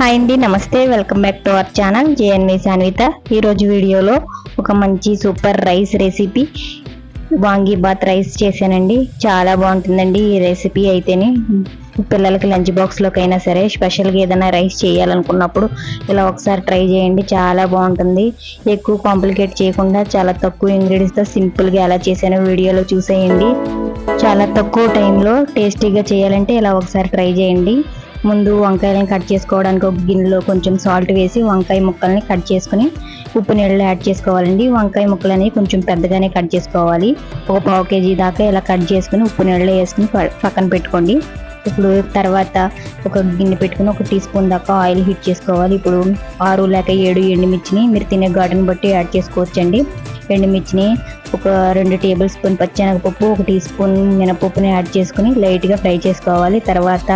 Hi అండి, నమస్తే. Welcome back to our channel JNV Sanvitha. ఈరోజు వీడియోలో ఒక మంచి super rice recipe vangibath rice చేశానండి. చాలా బాగుంటుందండి ఈ రెసిపీ అయితేనే. పిల్లలకి లంచ్ బాక్స్లోకైనా సరే, స్పెషల్గా ఏదైనా రైస్ చేయాలనుకున్నప్పుడు ఇలా ఒకసారి ట్రై చేయండి, చాలా బాగుంటుంది. ఎక్కువ కాంప్లికేట్ చేయకుండా చాలా తక్కువ ఇంగ్రీడియంట్స్తో సింపుల్గా ఎలా చేశానో వీడియోలో చూసేయండి. చాలా తక్కువ టైంలో టేస్టీగా చేయాలంటే ఇలా ఒకసారి ట్రై చేయండి. ముందు వంకాయలను కట్ చేసుకోవడానికి ఒక గిన్నెలో కొంచెం సాల్ట్ వేసి వంకాయ ముక్కల్ని కట్ చేసుకుని ఉప్పు నీళ్ళలో యాడ్ చేసుకోవాలండి. వంకాయ ముక్కలు అనేవి కొంచెం పెద్దగానే కట్ చేసుకోవాలి. ఒక పావు కేజీ దాకా ఇలా కట్ చేసుకుని ఉప్పు నీళ్ళలో వేసుకుని పక్కన పెట్టుకోండి. ఇప్పుడు తర్వాత ఒక గిన్నె పెట్టుకుని 1 టీ స్పూన్ దాకా ఆయిల్ హీట్ చేసుకోవాలి. ఇప్పుడు 6 లేక 7 ఎండుమిర్చిని మీరు తినే ఘాటుని బట్టి యాడ్ చేసుకోవచ్చండి. ఎండుమిర్చిని ఒక 2 టేబుల్ స్పూన్ పచ్చెనగపప్పు, 1 టీ స్పూన్ మినపప్పుని యాడ్ చేసుకుని లైట్గా ఫ్రై చేసుకోవాలి. తర్వాత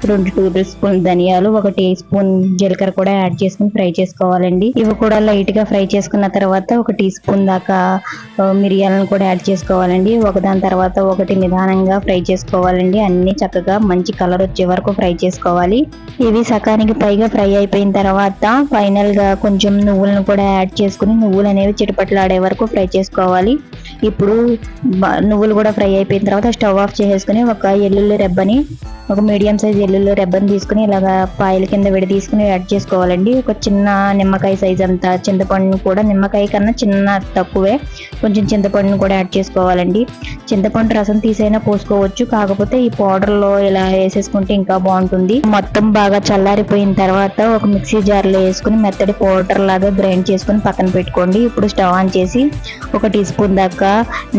2 టేబుల్ స్పూన్ ధనియాలు, 1 టీ స్పూన్ జీలకర్ర కూడా యాడ్ చేసుకుని ఫ్రై చేసుకోవాలండి. ఇవి కూడా లైట్గా ఫ్రై చేసుకున్న తర్వాత 1 టీ స్పూన్ దాకా మిరియాలను కూడా యాడ్ చేసుకోవాలండి. ఒకదాని తర్వాత ఒకటి నిదానంగా ఫ్రై చేసుకోవాలండి. అన్ని చక్కగా మంచి కలర్ వచ్చే వరకు ఫ్రై చేసుకోవాలి. ఇవి సకానికి పైగా ఫ్రై అయిపోయిన తర్వాత ఫైనల్ గా కొంచెం నువ్వులను కూడా యాడ్ చేసుకుని నువ్వులు అనేవి చిటపట్లాడే వరకు ఫ్రై చేసుకోవాలి. ఇప్పుడు నువ్వులు కూడా ఫ్రై అయిపోయిన తర్వాత స్టవ్ ఆఫ్ చేసేసుకుని ఒక ఎల్లుల్లి రెబ్బని, ఒక మీడియం సైజ్ ఎల్లుల్లి రెబ్బని తీసుకుని ఇలాగా పాయల కింద విడి తీసుకుని యాడ్ చేసుకోవాలండి. ఒక చిన్న నిమ్మకాయ సైజ్ అంత చింతపండును కూడా, నిమ్మకాయ కన్నా చిన్న తక్కువే కొంచెం చింతపండును కూడా యాడ్ చేసుకోవాలండి. చింతపండు రసం తీసైనా పోసుకోవచ్చు, కాకపోతే ఈ పౌడర్లో ఇలా వేసేసుకుంటే ఇంకా బాగుంటుంది. మొత్తం బాగా చల్లారిపోయిన తర్వాత ఒక మిక్సీ జార్లో వేసుకుని మెత్తటి పౌడర్ లాగా గ్రైండ్ చేసుకుని పక్కన పెట్టుకోండి. ఇప్పుడు స్టవ్ ఆన్ చేసి 1 టీ స్పూన్ దాకా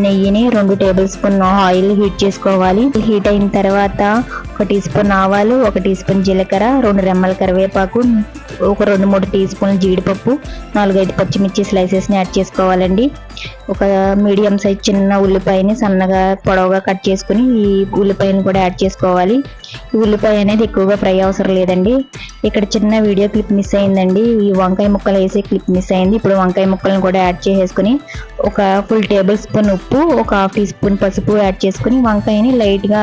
నెయ్యిని, 2 టేబుల్ స్పూన్ ఆయిల్ హీట్ చేసుకోవాలి. హీట్ అయిన తర్వాత 1 టీ స్పూన్ ఆవాలు, 1 టీ స్పూన్ జీలకర్ర, 2 రెమ్మల కరివేపాకు, ఒక 2-3 టీ స్పూన్ల జీడిపప్పు, 4-5 పచ్చిమిర్చి స్లైసెస్ని యాడ్ చేసుకోవాలండి. ఒక మీడియం సైజ్ చిన్న ఉల్లిపాయని సన్నగా పొడవుగా కట్ చేసుకుని ఈ ఉల్లిపాయని కూడా యాడ్ చేసుకోవాలి. ఈ ఉల్లిపాయ అనేది ఎక్కువగా ఫ్రై అవసరం లేదండి. ఇక్కడ చిన్న వీడియో క్లిప్ మిస్ అయిందండి, ఈ వంకాయ ముక్కలు వేసే క్లిప్ మిస్ అయింది. ఇప్పుడు వంకాయ ముక్కలను కూడా యాడ్ చేసేసుకుని ఒక ఫుల్ టేబుల్ స్పూన్ ఉప్పు, ఒక 1/2 టీ స్పూన్ పసుపు యాడ్ చేసుకుని వంకాయని లైట్గా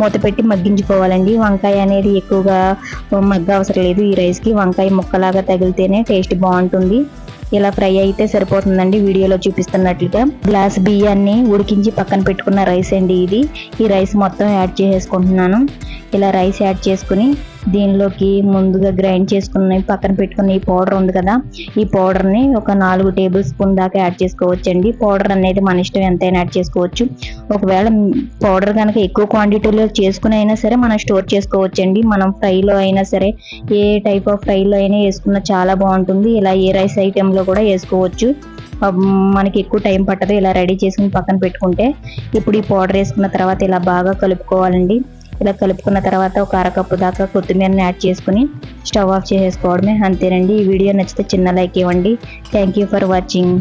మూత పెట్టి మగ్గించుకోవాలండి. వంకాయ అనేది ఎక్కువగా మగ్గ అవసరం లేదు ఈ రైస్కి, వంకాయ ముక్కలాగా తగిలితేనే టేస్ట్ బాగుంటుంది. ఇలా ఫ్రై అయితే సరిపోతుందండి. వీడియోలో చూపిస్తున్నట్లుగా గ్లాస్ బియ్యాన్ని ఉడికించి పక్కన పెట్టుకున్న రైస్ అండి ఇది. ఈ రైస్ మొత్తం యాడ్ చేసేసుకుంటున్నాను. ఇలా రైస్ యాడ్ చేసుకుని దీనిలోకి ముందుగా గ్రైండ్ చేసుకున్న పక్కన పెట్టుకున్న ఈ పౌడర్ ఉంది కదా, ఈ పౌడర్ని ఒక 4 టేబుల్ స్పూన్ దాకా యాడ్ చేసుకోవచ్చండి. పౌడర్ అనేది మన ఇష్టం, ఎంతైనా యాడ్ చేసుకోవచ్చు. ఒకవేళ పౌడర్ కనుక ఎక్కువ క్వాంటిటీలో చేసుకుని అయినా సరే మనం స్టోర్ చేసుకోవచ్చండి. మనం ఫ్రైలో అయినా సరే, ఏ టైప్ ఆఫ్ ఫ్రైలో అయినా వేసుకున్న చాలా బాగుంటుంది. ఇలా ఏ రైస్ ఐటెంలో కూడా వేసుకోవచ్చు, మనకి ఎక్కువ టైం పట్టదు. ఇలా రెడీ చేసుకుని పక్కన పెట్టుకుంటే ఇప్పుడు ఈ పౌడర్ వేసుకున్న తర్వాత ఇలా బాగా కలుపుకోవాలండి. ఇలా కలుపుకున్న తర్వాత ఒక 1/2 కప్పు దాకా కొత్తిమీరని యాడ్ చేసుకుని స్టవ్ ఆఫ్ చేసేసుకోవడమే, అంతేనండి. ఈ వీడియో నచ్చితే చిన్న లైక్ ఇవ్వండి. Thank you for watching.